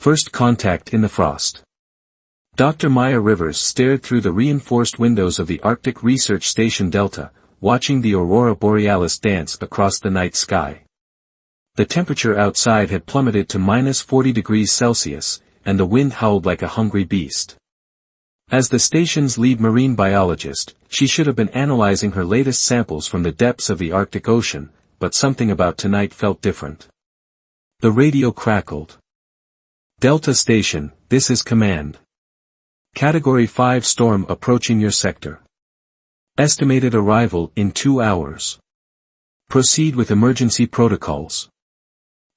First contact in the frost. Dr. Maya Rivers stared through the reinforced windows of the Arctic Research Station Delta, watching the aurora borealis dance across the night sky. The temperature outside had plummeted to -40 degrees Celsius, and the wind howled like a hungry beast. As the station's lead marine biologist, she should have been analyzing her latest samples from the depths of the Arctic Ocean, but something about tonight felt different. The radio crackled. Delta Station, this is command. Category 5 storm approaching your sector. Estimated arrival in 2 hours. Proceed with emergency protocols.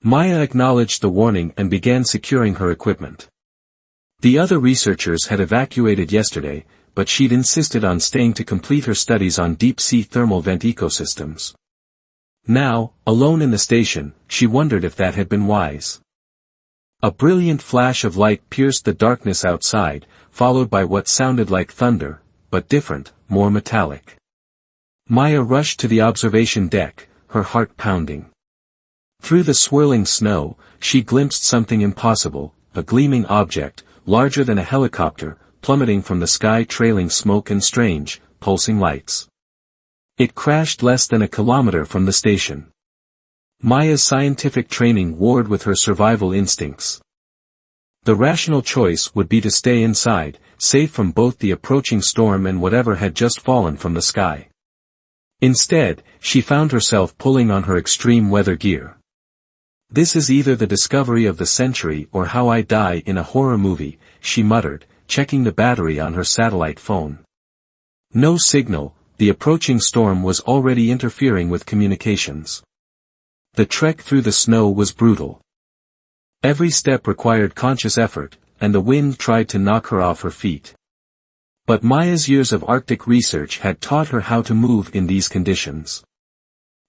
Maya acknowledged the warning and began securing her equipment. The other researchers had evacuated yesterday, but she'd insisted on staying to complete her studies on deep-sea thermal vent ecosystems. Now, alone in the station, she wondered if that had been wise. A brilliant flash of light pierced the darkness outside, followed by what sounded like thunder, but different, more metallic. Maya rushed to the observation deck, her heart pounding. Through the swirling snow, she glimpsed something impossible, a gleaming object, larger than a helicopter, plummeting from the sky trailing smoke and strange, pulsing lights. It crashed less than a kilometer from the station. Maya's scientific training warred with her survival instincts. The rational choice would be to stay inside, safe from both the approaching storm and whatever had just fallen from the sky. Instead, she found herself pulling on her extreme weather gear. This is either the discovery of the century or how I die in a horror movie, she muttered, checking the battery on her satellite phone. No signal, the approaching storm was already interfering with communications. The trek through the snow was brutal. Every step required conscious effort, and the wind tried to knock her off her feet. But Maya's years of Arctic research had taught her how to move in these conditions.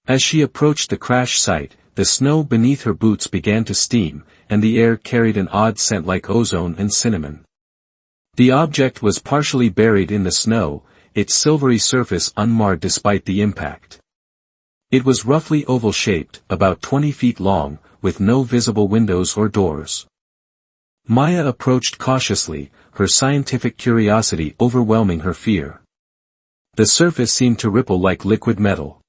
As she approached the crash site, the snow beneath her boots began to steam, and the air carried an odd scent like ozone and cinnamon. The object was partially buried in the snow, its silvery surface unmarred despite the impact. It was roughly oval-shaped, about 20 feet long, with no visible windows or doors. Maya approached cautiously, her scientific curiosity overwhelming her fear. The surface seemed to ripple like liquid metal.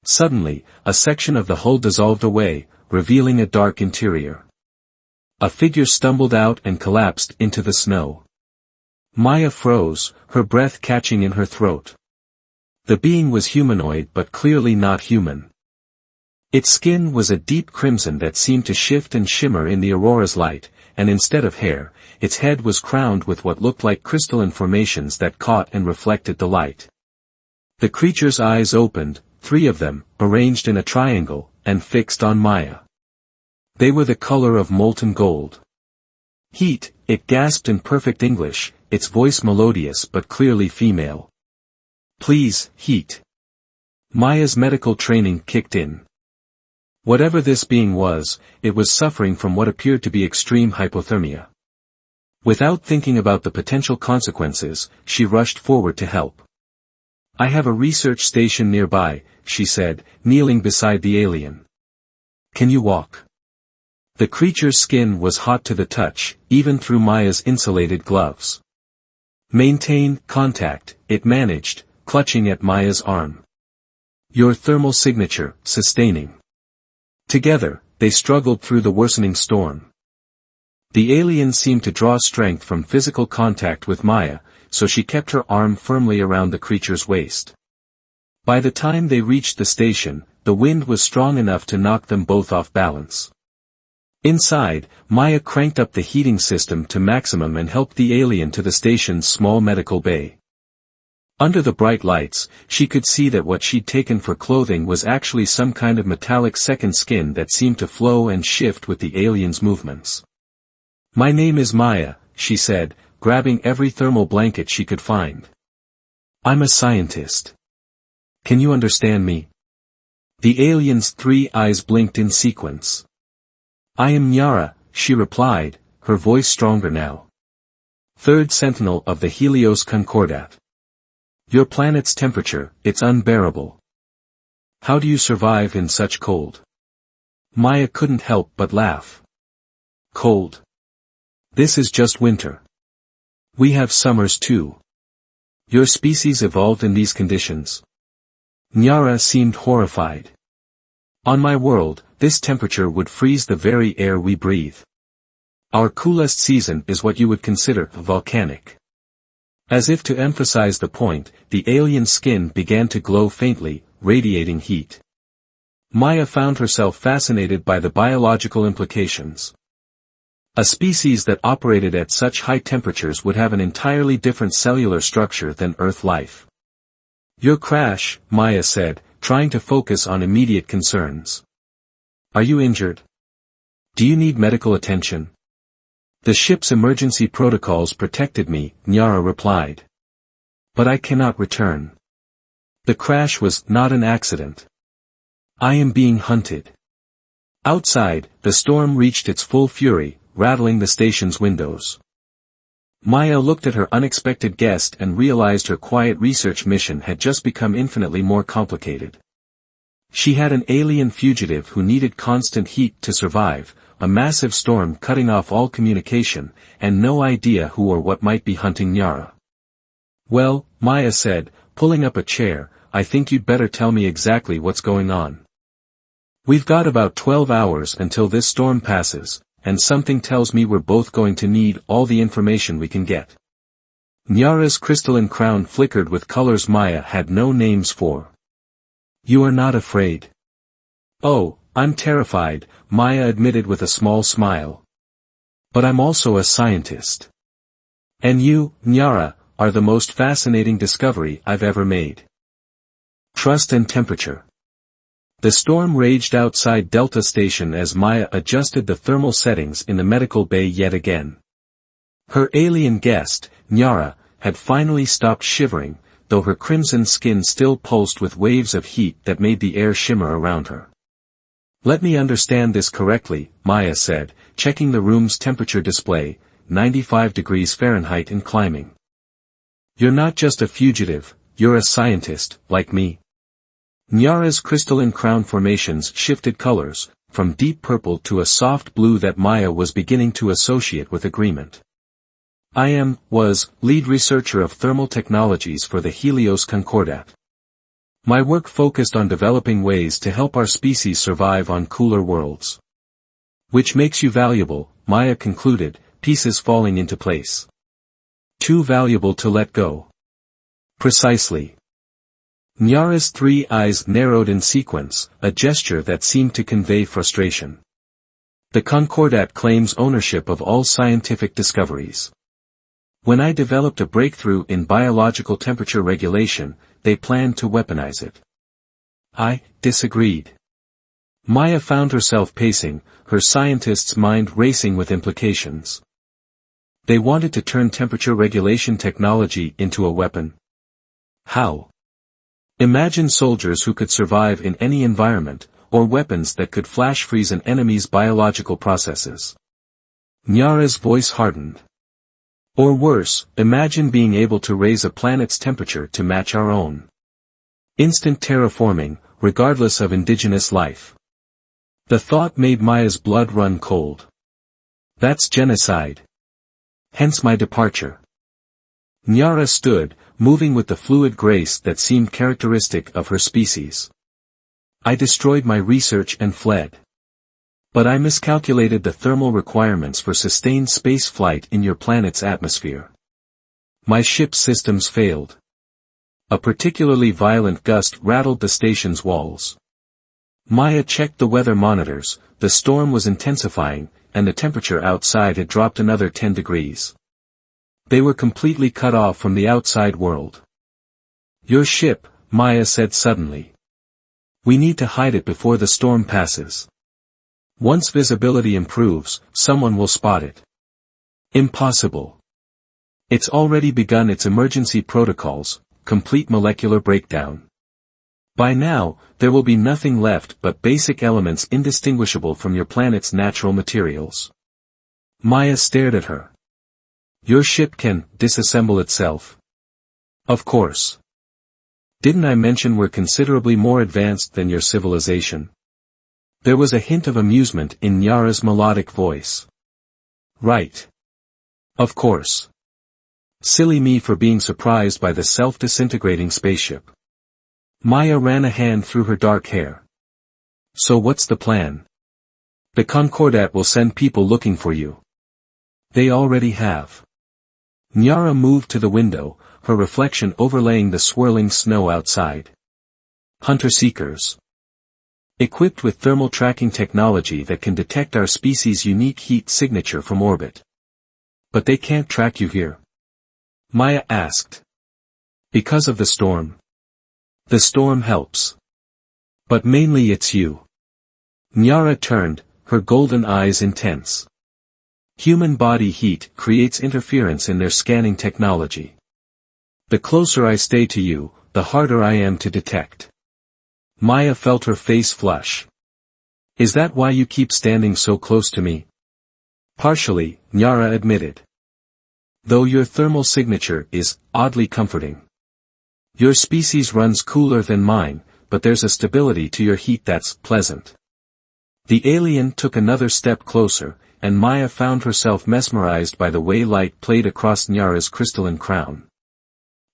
Suddenly, a section of the hull dissolved away, revealing a dark interior. A figure stumbled out and collapsed into the snow. Maya froze, her breath catching in her throat. The being was humanoid but clearly not human. Its skin was a deep crimson that seemed to shift and shimmer in the aurora's light, and instead of hair, its head was crowned with what looked like crystalline formations that caught and reflected the light. The creature's eyes opened, 3 of them, arranged in a triangle, and fixed on Maya. They were the color of molten gold. Heat, it gasped in perfect English, its voice melodious but clearly female. Please, heat. Maya's medical training kicked in. Whatever this being was, it was suffering from what appeared to be extreme hypothermia. Without thinking about the potential consequences, she rushed forward to help. I have a research station nearby, she said, kneeling beside the alien. Can you walk? The creature's skin was hot to the touch, even through Maya's insulated gloves. Maintain contact, it managed, clutching at Maya's arm. Your thermal signature, sustaining. Together, they struggled through the worsening storm. The alien seemed to draw strength from physical contact with Maya, so she kept her arm firmly around the creature's waist. By the time they reached the station, the wind was strong enough to knock them both off balance. Inside, Maya cranked up the heating system to maximum and helped the alien to the station's small medical bay. Under the bright lights, she could see that what she'd taken for clothing was actually some kind of metallic second skin that seemed to flow and shift with the alien's movements. My name is Maya, she said, grabbing every thermal blanket she could find. I'm a scientist. Can you understand me? The alien's 3 eyes blinked in sequence. I am Nyara, she replied, her voice stronger now. 3rd Sentinel of the Helios Concordat. Your planet's temperature, it's unbearable. How do you survive in such cold? Maya couldn't help but laugh. Cold. This is just winter. We have summers too. Your species evolved in these conditions. Nyara seemed horrified. On my world, this temperature would freeze the very air we breathe. Our coolest season is what you would consider volcanic. As if to emphasize the point, the alien skin began to glow faintly, radiating heat. Maya found herself fascinated by the biological implications. A species that operated at such high temperatures would have an entirely different cellular structure than Earth life. Your crash, Maya said, trying to focus on immediate concerns. Are you injured? Do you need medical attention? The ship's emergency protocols protected me, Nyara replied. But I cannot return. The crash was not an accident. I am being hunted. Outside, the storm reached its full fury, rattling the station's windows. Maya looked at her unexpected guest and realized her quiet research mission had just become infinitely more complicated. She had an alien fugitive who needed constant heat to survive, a massive storm cutting off all communication, and no idea who or what might be hunting Nyara. Well, Maya said, pulling up a chair, I think you'd better tell me exactly what's going on. We've got about 12 hours until this storm passes, and something tells me we're both going to need all the information we can get. Nyara's crystalline crown flickered with colors Maya had no names for. You are not afraid. Oh, I'm terrified, Maya admitted with a small smile. But I'm also a scientist. And you, Nyara, are the most fascinating discovery I've ever made. Trust and temperature. The storm raged outside Delta Station as Maya adjusted the thermal settings in the medical bay yet again. Her alien guest, Nyara, had finally stopped shivering, though her crimson skin still pulsed with waves of heat that made the air shimmer around her. Let me understand this correctly, Maya said, checking the room's temperature display, 95 degrees Fahrenheit and climbing. You're not just a fugitive, you're a scientist, like me. Nyara's crystalline crown formations shifted colors, from deep purple to a soft blue that Maya was beginning to associate with agreement. I was lead researcher of thermal technologies for the Helios Concordat. My work focused on developing ways to help our species survive on cooler worlds. Which makes you valuable, Maya concluded, pieces falling into place. Too valuable to let go. Precisely. Nyara's three eyes narrowed in sequence, a gesture that seemed to convey frustration. The Concordat claims ownership of all scientific discoveries. When I developed a breakthrough in biological temperature regulation, they planned to weaponize it. I disagreed. Maya found herself pacing, her scientist's mind racing with implications. They wanted to turn temperature regulation technology into a weapon. How? Imagine soldiers who could survive in any environment, or weapons that could flash freeze an enemy's biological processes. Nyara's voice hardened. Or worse, imagine being able to raise a planet's temperature to match our own. Instant terraforming, regardless of indigenous life. The thought made Maya's blood run cold. That's genocide. Hence my departure. Nyara stood, moving with the fluid grace that seemed characteristic of her species. I destroyed my research and fled. But I miscalculated the thermal requirements for sustained space flight in your planet's atmosphere. My ship's systems failed. A particularly violent gust rattled the station's walls. Maya checked the weather monitors, the storm was intensifying, and the temperature outside had dropped another 10 degrees. They were completely cut off from the outside world. Your ship, Maya said suddenly. We need to hide it before the storm passes. Once visibility improves, someone will spot it. Impossible. It's already begun its emergency protocols, complete molecular breakdown. By now, there will be nothing left but basic elements indistinguishable from your planet's natural materials. Maya stared at her. Your ship can disassemble itself. Of course. Didn't I mention we're considerably more advanced than your civilization? There was a hint of amusement in Nyara's melodic voice. Right. Of course. Silly me for being surprised by the self-disintegrating spaceship. Maya ran a hand through her dark hair. So what's the plan? The Concordat will send people looking for you. They already have. Nyara moved to the window, her reflection overlaying the swirling snow outside. Hunter-seekers. Equipped with thermal tracking technology that can detect our species' unique heat signature from orbit. But they can't track you here? Maya asked. Because of the storm. The storm helps. But mainly it's you. Nyara turned, her golden eyes intense. Human body heat creates interference in their scanning technology. The closer I stay to you, the harder I am to detect. Maya felt her face flush. Is that why you keep standing so close to me? Partially, Nyara admitted. Though your thermal signature is oddly comforting. Your species runs cooler than mine, but there's a stability to your heat that's pleasant. The alien took another step closer, and Maya found herself mesmerized by the way light played across Nyara's crystalline crown.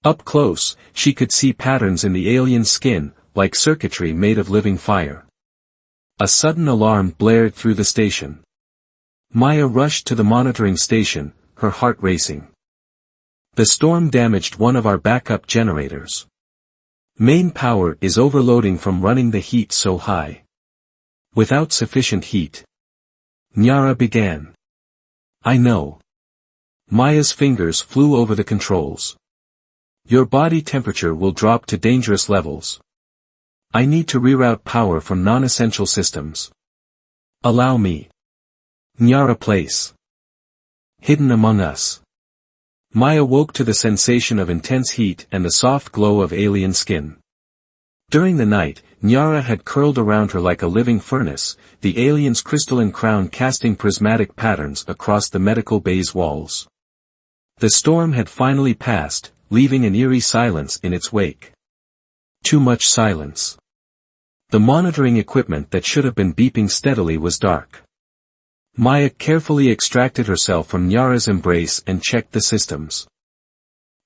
Up close, she could see patterns in the alien's skin, like circuitry made of living fire. A sudden alarm blared through the station. Maya rushed to the monitoring station, her heart racing. The storm damaged one of our backup generators. Main power is overloading from running the heat so high. Without sufficient heat. Nyara began. I know. Maya's fingers flew over the controls. Your body temperature will drop to dangerous levels. I need to reroute power from non-essential systems. Allow me. Nyara place. Hidden among us. Maya woke to the sensation of intense heat and the soft glow of alien skin. During the night, Nyara had curled around her like a living furnace, the alien's crystalline crown casting prismatic patterns across the medical bay's walls. The storm had finally passed, leaving an eerie silence in its wake. Too much silence. The monitoring equipment that should have been beeping steadily was dark. Maya carefully extracted herself from Nyara's embrace and checked the systems.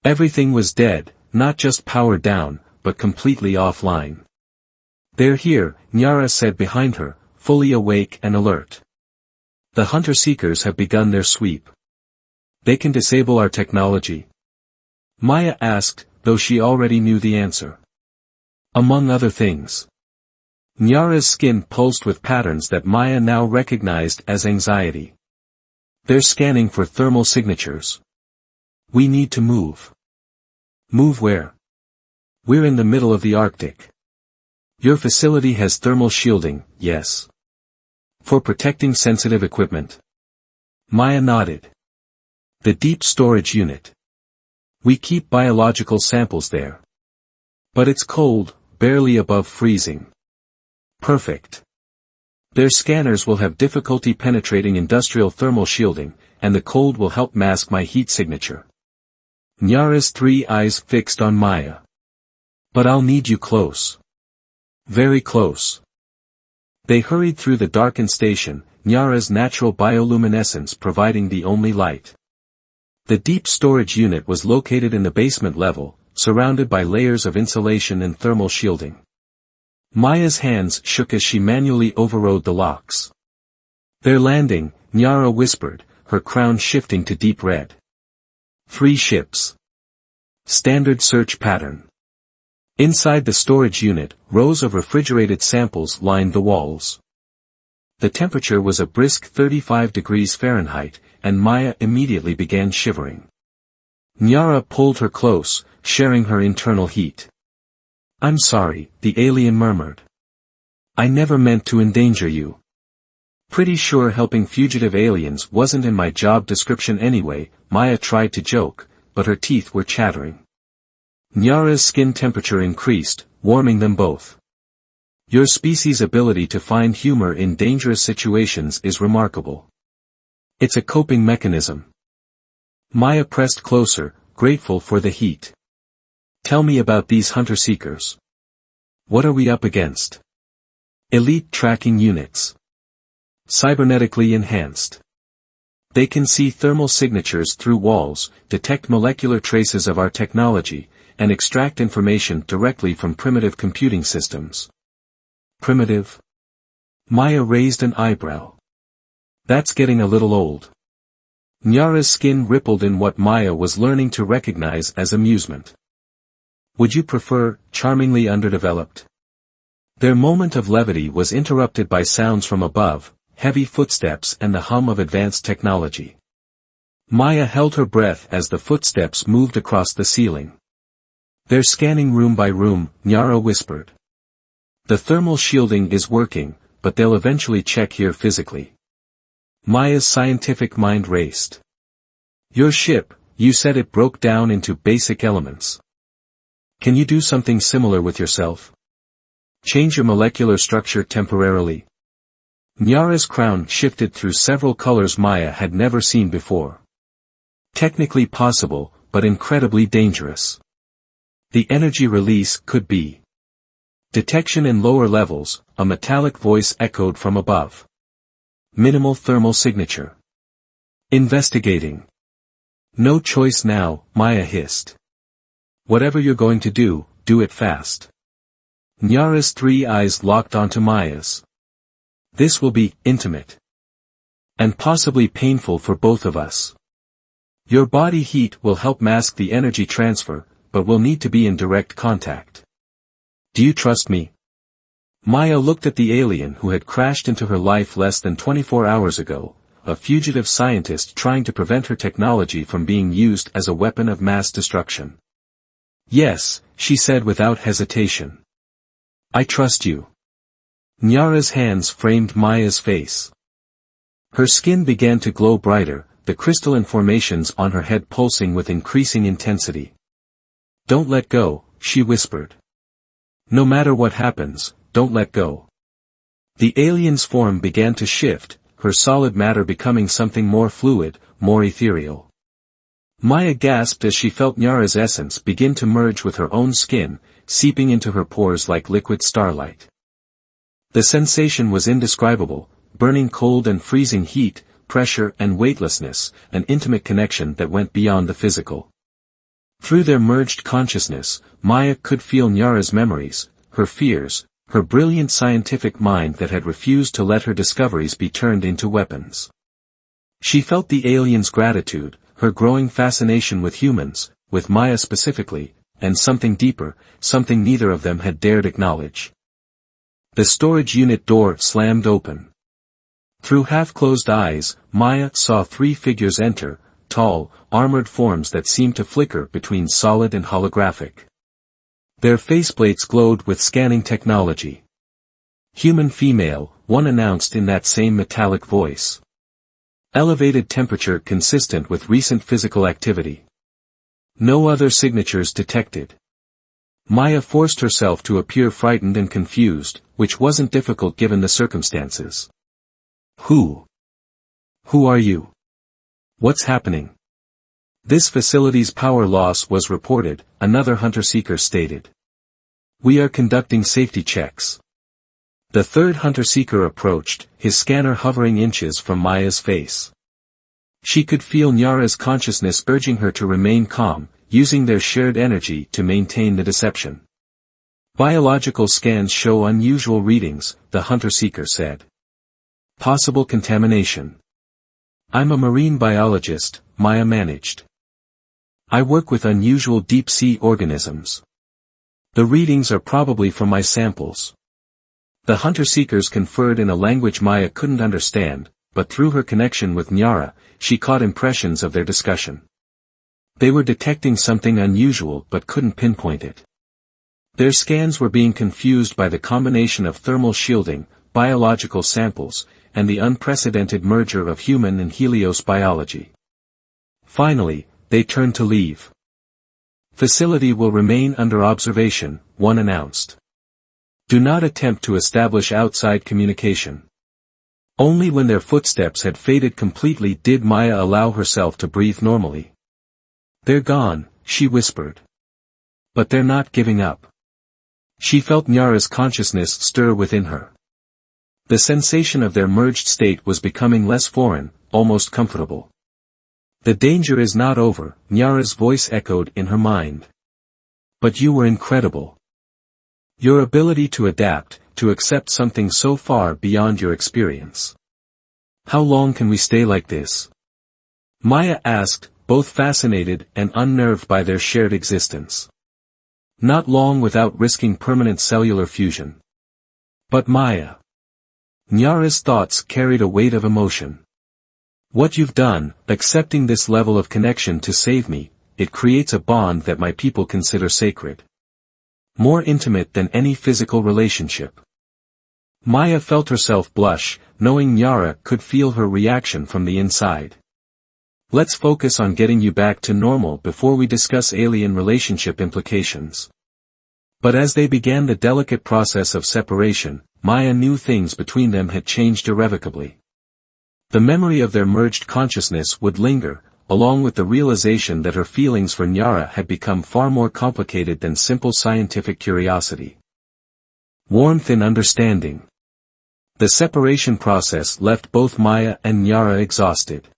Everything was dead, not just powered down, but completely offline. They're here, Nyara said behind her, fully awake and alert. The hunter-seekers have begun their sweep. They can disable our technology? Maya asked, though she already knew the answer. Among other things. Nyara's skin pulsed with patterns that Maya now recognized as anxiety. They're scanning for thermal signatures. We need to move. Move where? We're in the middle of the Arctic. Your facility has thermal shielding, yes. For protecting sensitive equipment. Maya nodded. The deep storage unit. We keep biological samples there. But it's cold, barely above freezing. Perfect. Their scanners will have difficulty penetrating industrial thermal shielding, and the cold will help mask my heat signature. Nyara's three eyes fixed on Maya. But I'll need you close. Very close. They hurried through the darkened station, Nyara's natural bioluminescence providing the only light. The deep storage unit was located in the basement level, surrounded by layers of insulation and thermal shielding. Maya's hands shook as she manually overrode the locks. They're landing, Nyara whispered, her crown shifting to deep red. 3 ships. Standard search pattern. Inside the storage unit, rows of refrigerated samples lined the walls. The temperature was a brisk 35 degrees Fahrenheit, and Maya immediately began shivering. Nyara pulled her close, sharing her internal heat. I'm sorry, the alien murmured. I never meant to endanger you. Pretty sure helping fugitive aliens wasn't in my job description anyway, Maya tried to joke, but her teeth were chattering. Nyara's skin temperature increased, warming them both. Your species' ability to find humor in dangerous situations is remarkable. It's a coping mechanism. Maya pressed closer, grateful for the heat. Tell me about these hunter-seekers. What are we up against? Elite tracking units. Cybernetically enhanced. They can see thermal signatures through walls, detect molecular traces of our technology, and extract information directly from primitive computing systems. Primitive? Maya raised an eyebrow. That's getting a little old. Nyara's skin rippled in what Maya was learning to recognize as amusement. Would you prefer, charmingly underdeveloped? Their moment of levity was interrupted by sounds from above, heavy footsteps and the hum of advanced technology. Maya held her breath as the footsteps moved across the ceiling. They're scanning room by room, Nyara whispered. The thermal shielding is working, but they'll eventually check here physically. Maya's scientific mind raced. Your ship, you said it broke down into basic elements. Can you do something similar with yourself? Change your molecular structure temporarily. Nyara's crown shifted through several colors Maya had never seen before. Technically possible, but incredibly dangerous. The energy release could be detection in lower levels, a metallic voice echoed from above. Minimal thermal signature. Investigating. No choice now, Maya hissed. Whatever you're going to do it fast. Nyara's three eyes locked onto Maya's. This will be intimate. And possibly painful for both of us. Your body heat will help mask the energy transfer, but we'll need to be in direct contact. Do you trust me? Maya looked at the alien who had crashed into her life less than 24 hours ago, a fugitive scientist trying to prevent her technology from being used as a weapon of mass destruction. Yes, she said without hesitation. I trust you. Nyara's hands framed Maya's face. Her skin began to glow brighter, the crystalline formations on her head pulsing with increasing intensity. Don't let go, she whispered. No matter what happens, don't let go. The alien's form began to shift, her solid matter becoming something more fluid, more ethereal. Maya gasped as she felt Nyara's essence begin to merge with her own skin, seeping into her pores like liquid starlight. The sensation was indescribable, burning cold and freezing heat, pressure and weightlessness, an intimate connection that went beyond the physical. Through their merged consciousness, Maya could feel Nyara's memories, her fears, her brilliant scientific mind that had refused to let her discoveries be turned into weapons. She felt the alien's gratitude, her growing fascination with humans, with Maya specifically, and something deeper, something neither of them had dared acknowledge. The storage unit door slammed open. Through half-closed eyes, Maya saw three figures enter, tall, armored forms that seemed to flicker between solid and holographic. Their faceplates glowed with scanning technology. Human female, one announced in that same metallic voice. Elevated temperature consistent with recent physical activity. No other signatures detected. Maya forced herself to appear frightened and confused, which wasn't difficult given the circumstances. Who are you? What's happening? This facility's power loss was reported, another hunter-seeker stated. We are conducting safety checks. The third hunter-seeker approached, his scanner hovering inches from Maya's face. She could feel Nyara's consciousness urging her to remain calm, using their shared energy to maintain the deception. Biological scans show unusual readings, the hunter-seeker said. Possible contamination. I'm a marine biologist, Maya managed. I work with unusual deep-sea organisms. The readings are probably from my samples. The hunter-seekers conferred in a language Maya couldn't understand, but through her connection with Nyara, she caught impressions of their discussion. They were detecting something unusual but couldn't pinpoint it. Their scans were being confused by the combination of thermal shielding, biological samples, and the unprecedented merger of human and Helios biology. Finally, they turned to leave. Facility will remain under observation, one announced. Do not attempt to establish outside communication. Only when their footsteps had faded completely did Maya allow herself to breathe normally. They're gone, she whispered. But they're not giving up. She felt Nyara's consciousness stir within her. The sensation of their merged state was becoming less foreign, almost comfortable. The danger is not over, Nyara's voice echoed in her mind. But you were incredible. Your ability to adapt, to accept something so far beyond your experience. How long can we stay like this? Maya asked, both fascinated and unnerved by their shared existence. Not long without risking permanent cellular fusion. But Maya. Nyara's thoughts carried a weight of emotion. What you've done, accepting this level of connection to save me, it creates a bond that my people consider sacred. More intimate than any physical relationship. Maya felt herself blush, knowing Nyara could feel her reaction from the inside. Let's focus on getting you back to normal before we discuss alien relationship implications. But as they began the delicate process of separation, Maya knew things between them had changed irrevocably. The memory of their merged consciousness would linger, along with the realization that her feelings for Nyara had become far more complicated than simple scientific curiosity. Warmth and understanding. The separation process left both Maya and Nyara exhausted.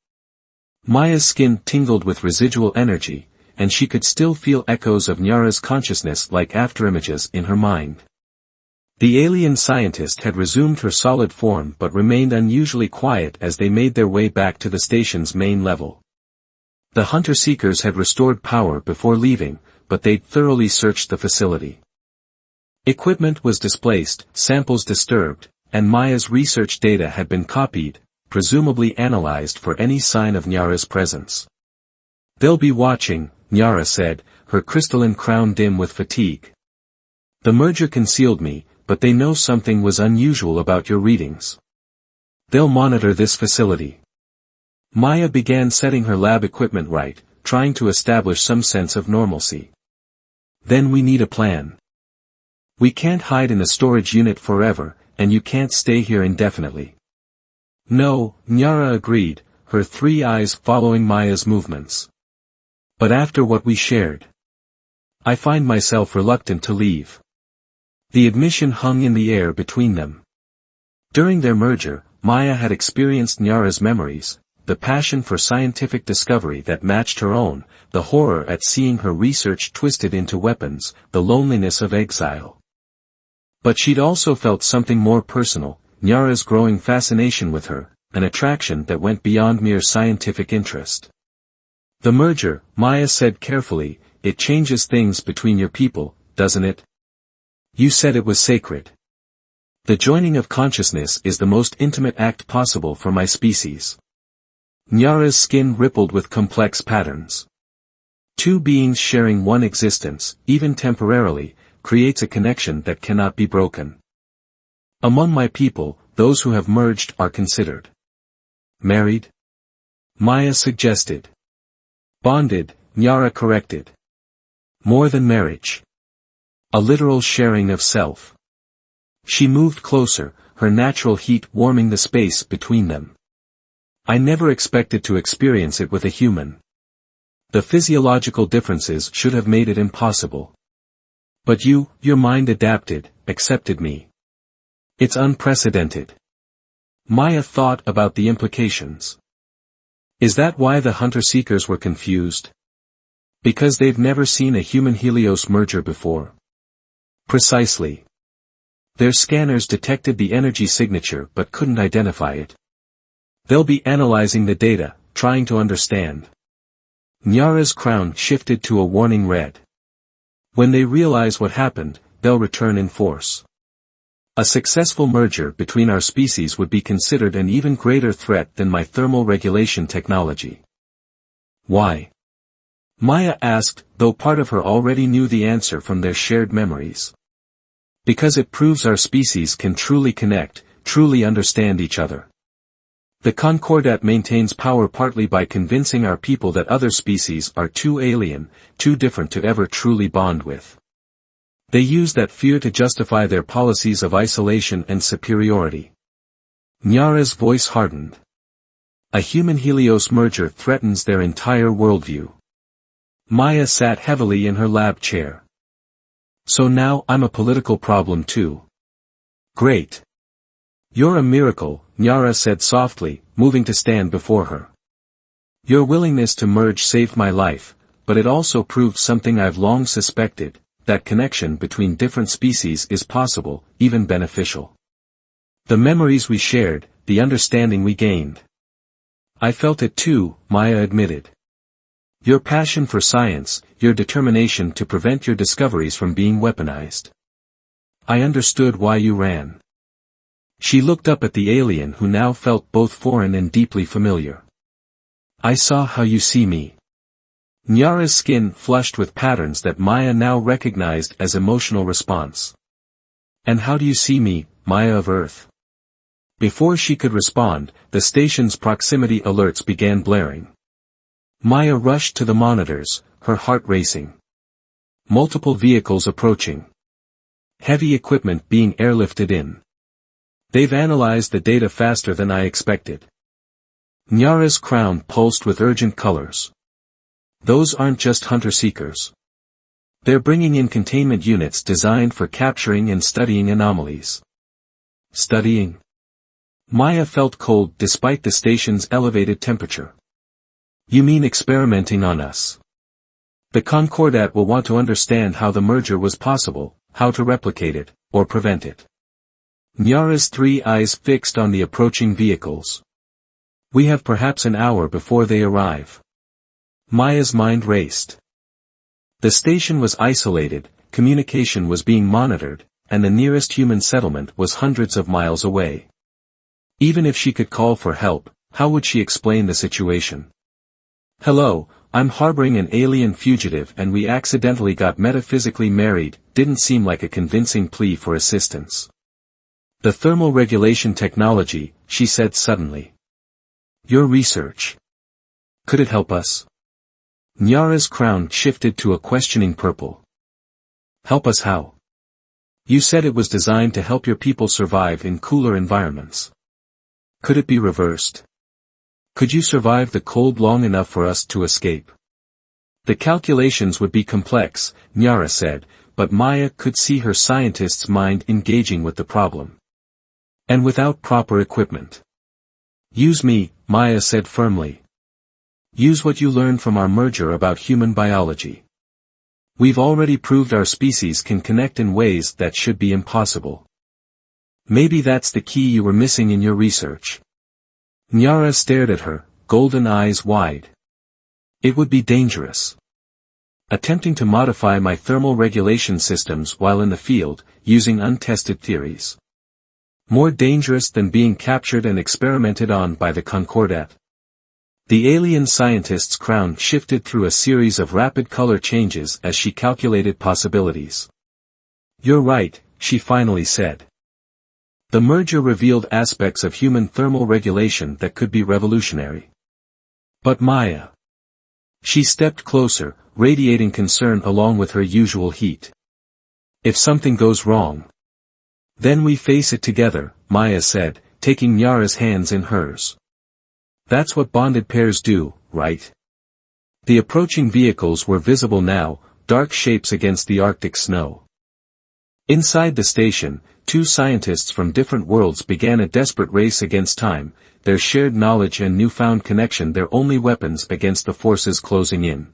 Maya's skin tingled with residual energy, and she could still feel echoes of Nyara's consciousness like afterimages in her mind. The alien scientist had resumed her solid form but remained unusually quiet as they made their way back to the station's main level. The hunter-seekers had restored power before leaving, but they'd thoroughly searched the facility. Equipment was displaced, samples disturbed, and Maya's research data had been copied, presumably analyzed for any sign of Nyara's presence. They'll be watching, Nyara said, her crystalline crown dim with fatigue. The merger concealed me, but they know something was unusual about your readings. They'll monitor this facility. Maya began setting her lab equipment right, trying to establish some sense of normalcy. Then we need a plan. We can't hide in the storage unit forever, and you can't stay here indefinitely. No, Nyara agreed, her three eyes following Maya's movements. But after what we shared, I find myself reluctant to leave. The admission hung in the air between them. During their merger, Maya had experienced Nyara's memories, the passion for scientific discovery that matched her own, the horror at seeing her research twisted into weapons, the loneliness of exile. But she'd also felt something more personal, Nyara's growing fascination with her, an attraction that went beyond mere scientific interest. The merger, Maya said carefully, it changes things between your people, doesn't it? You said it was sacred. The joining of consciousness is the most intimate act possible for my species. Nyara's skin rippled with complex patterns. Two beings sharing one existence, even temporarily, creates a connection that cannot be broken. Among my people, those who have merged are considered married? Maya suggested. Bonded, Nyara corrected. More than marriage. A literal sharing of self. She moved closer, her natural heat warming the space between them. I never expected to experience it with a human. The physiological differences should have made it impossible. But your mind adapted, accepted me. It's unprecedented. Maya thought about the implications. Is that why the hunter-seekers were confused? Because they've never seen a human-Helios merger before. Precisely. Their scanners detected the energy signature but couldn't identify it. They'll be analyzing the data, trying to understand. Nyara's crown shifted to a warning red. When they realize what happened, they'll return in force. A successful merger between our species would be considered an even greater threat than my thermal regulation technology. Why? Maya asked, though part of her already knew the answer from their shared memories. Because it proves our species can truly connect, truly understand each other. The Concordat maintains power partly by convincing our people that other species are too alien, too different to ever truly bond with. They use that fear to justify their policies of isolation and superiority. Nyara's voice hardened. A human-Helios merger threatens their entire worldview. Maya sat heavily in her lab chair. So now I'm a political problem too. Great. You're a miracle, Nyara said softly, moving to stand before her. Your willingness to merge saved my life, but it also proved something I've long suspected, that connection between different species is possible, even beneficial. The memories we shared, the understanding we gained. I felt it too, Maya admitted. Your passion for science, your determination to prevent your discoveries from being weaponized. I understood why you ran. She looked up at the alien who now felt both foreign and deeply familiar. I saw how you see me. Nyara's skin flushed with patterns that Maya now recognized as emotional response. And how do you see me, Maya of Earth? Before she could respond, the station's proximity alerts began blaring. Maya rushed to the monitors, her heart racing. Multiple vehicles approaching. Heavy equipment being airlifted in. They've analyzed the data faster than I expected. Nyara's crown pulsed with urgent colors. Those aren't just hunter-seekers. They're bringing in containment units designed for capturing and studying anomalies. Studying? Maya felt cold despite the station's elevated temperature. You mean experimenting on us? The Concordat will want to understand how the merger was possible, how to replicate it, or prevent it. Nyara's three eyes fixed on the approaching vehicles. We have perhaps an hour before they arrive. Maya's mind raced. The station was isolated, communication was being monitored, and the nearest human settlement was hundreds of miles away. Even if she could call for help, how would she explain the situation? Hello, I'm harboring an alien fugitive and we accidentally got metaphysically married, didn't seem like a convincing plea for assistance. The thermal regulation technology, she said suddenly. Your research. Could it help us? Nyara's crown shifted to a questioning purple. Help us how? You said it was designed to help your people survive in cooler environments. Could it be reversed? Could you survive the cold long enough for us to escape? The calculations would be complex, Nyara said, but Maya could see her scientist's mind engaging with the problem. And without proper equipment. Use me, Maya said firmly. Use what you learned from our merger about human biology. We've already proved our species can connect in ways that should be impossible. Maybe that's the key you were missing in your research. Nyara stared at her, golden eyes wide. It would be dangerous. Attempting to modify my thermal regulation systems while in the field, using untested theories. More dangerous than being captured and experimented on by the Concordat. The alien scientist's crown shifted through a series of rapid color changes as she calculated possibilities. You're right, she finally said. The merger revealed aspects of human thermal regulation that could be revolutionary. But Maya. She stepped closer, radiating concern along with her usual heat. If something goes wrong. Then we face it together, Maya said, taking Nyara's hands in hers. That's what bonded pairs do, right? The approaching vehicles were visible now, dark shapes against the Arctic snow. Inside the station, two scientists from different worlds began a desperate race against time, their shared knowledge and newfound connection their only weapons against the forces closing in.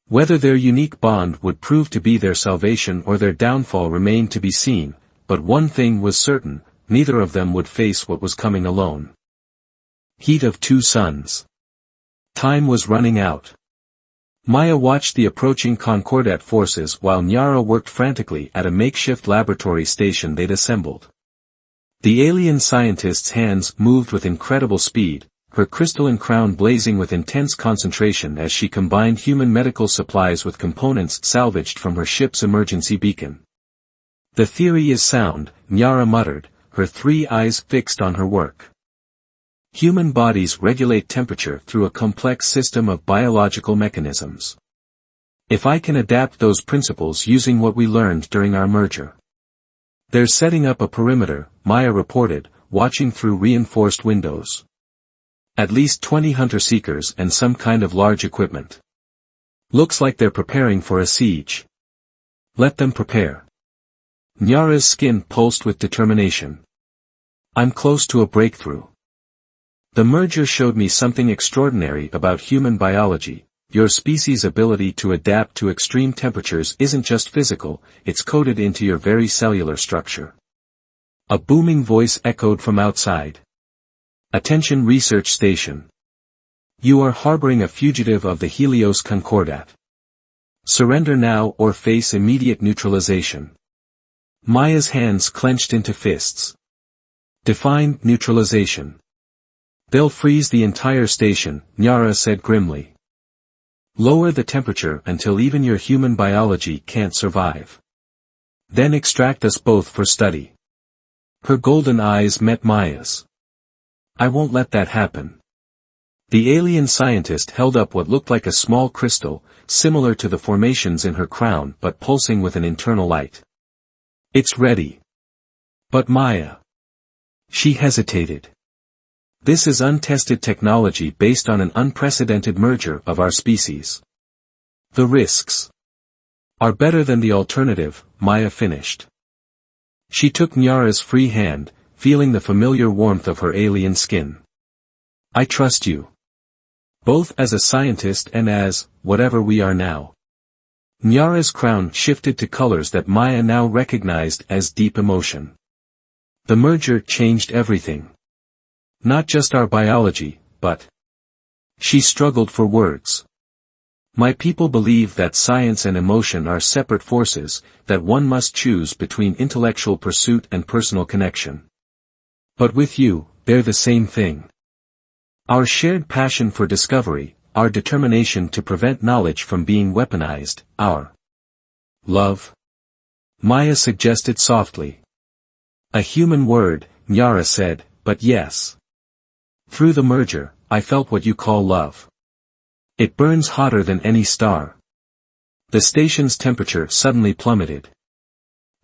Whether their unique bond would prove to be their salvation or their downfall remained to be seen, but one thing was certain, neither of them would face what was coming alone. Heat of two suns. Time was running out. Maya watched the approaching Concordat forces while Nyara worked frantically at a makeshift laboratory station they'd assembled. The alien scientist's hands moved with incredible speed, her crystalline crown blazing with intense concentration as she combined human medical supplies with components salvaged from her ship's emergency beacon. The theory is sound, Nyara muttered, her three eyes fixed on her work. Human bodies regulate temperature through a complex system of biological mechanisms. If I can adapt those principles using what we learned during our merger. They're setting up a perimeter, Maya reported, watching through reinforced windows. At least 20 hunter-seekers and some kind of large equipment. Looks like they're preparing for a siege. Let them prepare. Nyara's skin pulsed with determination. I'm close to a breakthrough. The merger showed me something extraordinary about human biology. Your species' ability to adapt to extreme temperatures isn't just physical, it's coded into your very cellular structure. A booming voice echoed from outside. Attention research station. You are harboring a fugitive of the Helios Concordat. Surrender now or face immediate neutralization. Maya's hands clenched into fists. Define neutralization. They'll freeze the entire station, Nyara said grimly. Lower the temperature until even your human biology can't survive. Then extract us both for study. Her golden eyes met Maya's. I won't let that happen. The alien scientist held up what looked like a small crystal, similar to the formations in her crown but pulsing with an internal light. It's ready. But Maya. She hesitated. This is untested technology based on an unprecedented merger of our species. The risks are better than the alternative, Maya finished. She took Nyara's free hand, feeling the familiar warmth of her alien skin. I trust you. Both as a scientist and as, whatever we are now. Nyara's crown shifted to colors that Maya now recognized as deep emotion. The merger changed everything. Not just our biology, but... She struggled for words. My people believe that science and emotion are separate forces, that one must choose between intellectual pursuit and personal connection. But with you, they're the same thing. Our shared passion for discovery, our determination to prevent knowledge from being weaponized, our love. Maya suggested softly. A human word, Nyara said, but yes. Through the merger, I felt what you call love. It burns hotter than any star. The station's temperature suddenly plummeted.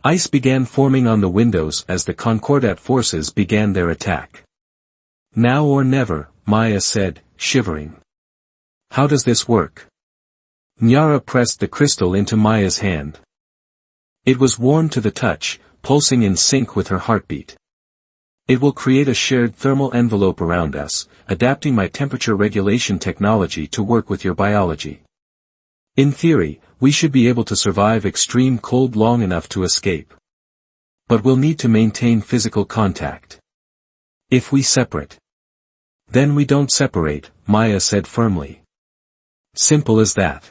Ice began forming on the windows as the Concordat forces began their attack. Now or never, Maya said, shivering. How does this work? Nyara pressed the crystal into Maya's hand. It was warm to the touch, pulsing in sync with her heartbeat. It will create a shared thermal envelope around us, adapting my temperature regulation technology to work with your biology. In theory, we should be able to survive extreme cold long enough to escape. But we'll need to maintain physical contact. If we separate, then we don't separate, Maya said firmly. Simple as that.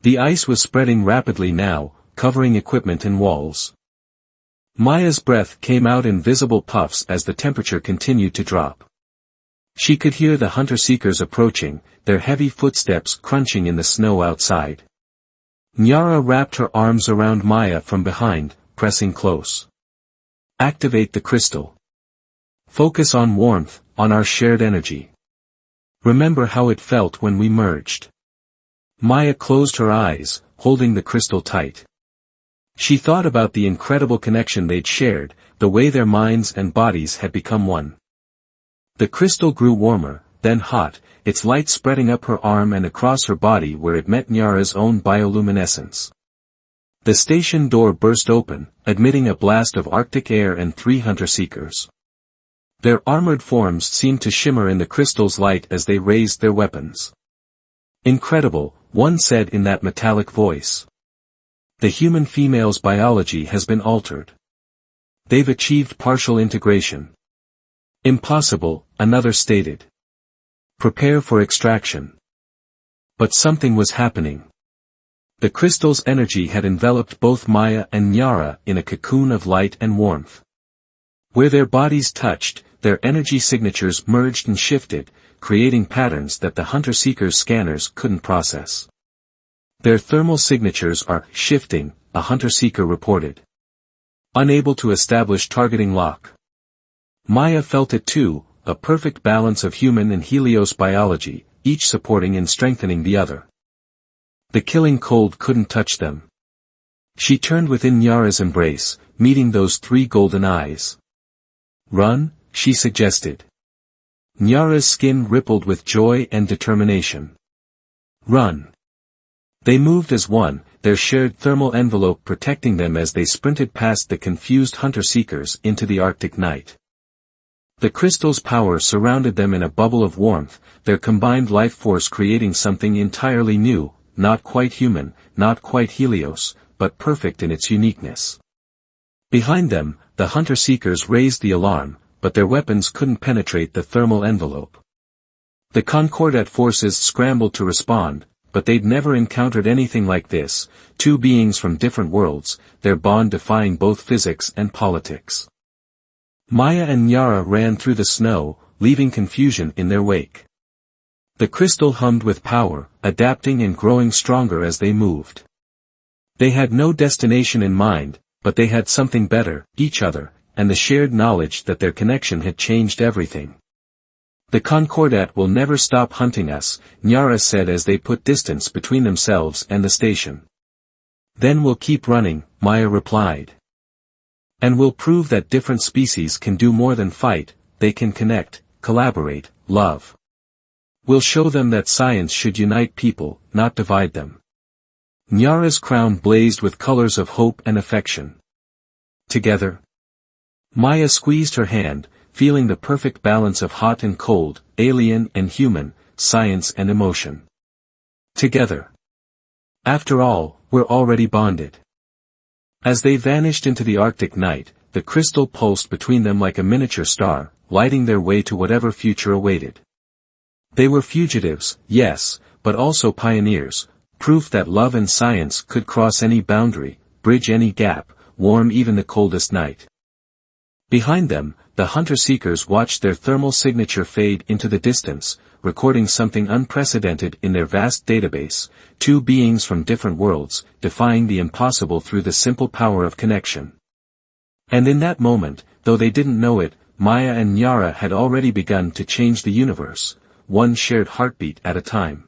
The ice was spreading rapidly now, covering equipment and walls. Maya's breath came out in visible puffs as the temperature continued to drop. She could hear the hunter-seekers approaching, their heavy footsteps crunching in the snow outside. Nyara wrapped her arms around Maya from behind, pressing close. Activate the crystal. Focus on warmth, on our shared energy. Remember how it felt when we merged. Maya closed her eyes, holding the crystal tight. She thought about the incredible connection they'd shared, the way their minds and bodies had become one. The crystal grew warmer, then hot, its light spreading up her arm and across her body where it met Nyara's own bioluminescence. The station door burst open, admitting a blast of Arctic air and 3 hunter-seekers. Their armored forms seemed to shimmer in the crystal's light as they raised their weapons. Incredible, one said in that metallic voice. The human female's biology has been altered. They've achieved partial integration. Impossible, another stated. Prepare for extraction. But something was happening. The crystal's energy had enveloped both Maya and Nyara in a cocoon of light and warmth. Where their bodies touched, their energy signatures merged and shifted, creating patterns that the hunter-seeker's scanners couldn't process. Their thermal signatures are shifting, a hunter-seeker reported. Unable to establish targeting lock. Maya felt it too, a perfect balance of human and Helios biology, each supporting and strengthening the other. The killing cold couldn't touch them. She turned within Nyara's embrace, meeting those 3 golden eyes. Run, she suggested. Nyara's skin rippled with joy and determination. Run. They moved as one, their shared thermal envelope protecting them as they sprinted past the confused hunter-seekers into the Arctic night. The crystal's power surrounded them in a bubble of warmth, their combined life force creating something entirely new, not quite human, not quite Helios, but perfect in its uniqueness. Behind them, the hunter-seekers raised the alarm, but their weapons couldn't penetrate the thermal envelope. The Concordat forces scrambled to respond, but they'd never encountered anything like this, two beings from different worlds, their bond defying both physics and politics. Maya and Nyara ran through the snow, leaving confusion in their wake. The crystal hummed with power, adapting and growing stronger as they moved. They had no destination in mind, but they had something better, each other, and the shared knowledge that their connection had changed everything. The Concordat will never stop hunting us, Nyara said as they put distance between themselves and the station. Then we'll keep running, Maya replied. And we'll prove that different species can do more than fight, they can connect, collaborate, love. We'll show them that science should unite people, not divide them. Nyara's crown blazed with colors of hope and affection. Together. Maya squeezed her hand, feeling the perfect balance of hot and cold, alien and human, science and emotion. Together. After all, we're already bonded. As they vanished into the Arctic night, the crystal pulsed between them like a miniature star, lighting their way to whatever future awaited. They were fugitives, yes, but also pioneers, proof that love and science could cross any boundary, bridge any gap, warm even the coldest night. Behind them, the hunter-seekers watched their thermal signature fade into the distance, recording something unprecedented in their vast database, two beings from different worlds, defying the impossible through the simple power of connection. And in that moment, though they didn't know it, Maya and Nyara had already begun to change the universe, one shared heartbeat at a time.